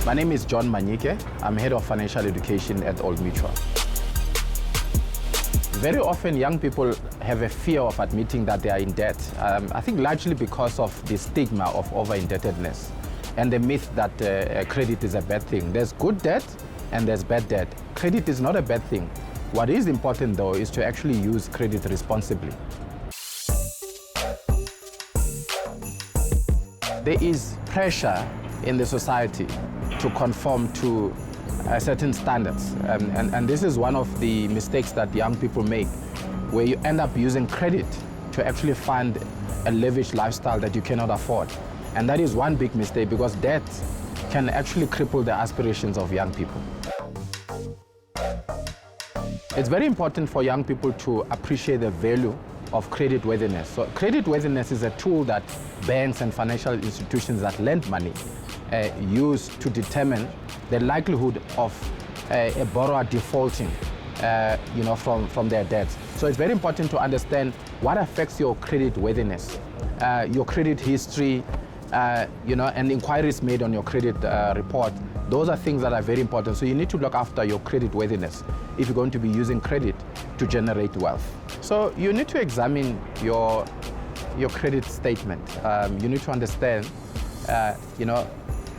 My name is John Manyike. I'm Head of Financial Education at Old Mutual. Very often young people have a fear of admitting that they are in debt. I think largely because of the stigma of over-indebtedness and the myth that credit is a bad thing. There's good debt and there's bad debt. Credit is not a bad thing. What is important though is to actually use credit responsibly. There is pressure in the society to conform to certain standards. And this is one of the mistakes that young people make, where you end up using credit to actually fund a lavish lifestyle that you cannot afford. And that is one big mistake, because debt can actually cripple the aspirations of young people. It's very important for young people to appreciate the value of creditworthiness. So creditworthiness is a tool that banks and financial institutions that lend money use to determine the likelihood of a borrower defaulting from their debts. So it's very important to understand what affects your creditworthiness, your credit history, and inquiries made on your credit report. Those are things that are very important. So you need to look after your creditworthiness if you're going to be using credit to generate wealth. So you need to examine your credit statement. You need to understand,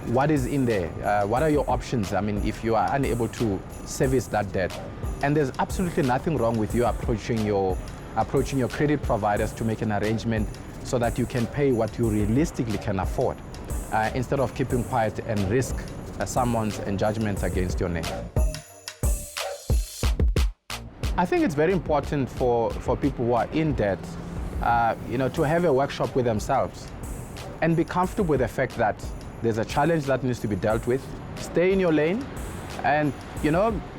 what is in there? What are your options? I mean, if you are unable to service that debt, and there's absolutely nothing wrong with you approaching your credit providers to make an arrangement so that you can pay what you realistically can afford, instead of keeping quiet and risk summons and judgments against your name. I think it's very important for people who are in debt, to have a workshop with themselves and be comfortable with the fact that there's a challenge that needs to be dealt with. Stay in your lane and,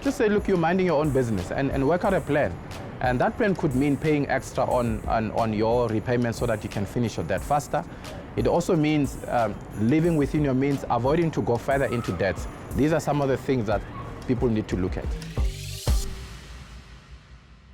just say, look, you're minding your own business and work out a plan. And that plan could mean paying extra on your repayments so that you can finish your debt faster. It also means living within your means, avoiding to go further into debt. These are some of the things that people need to look at.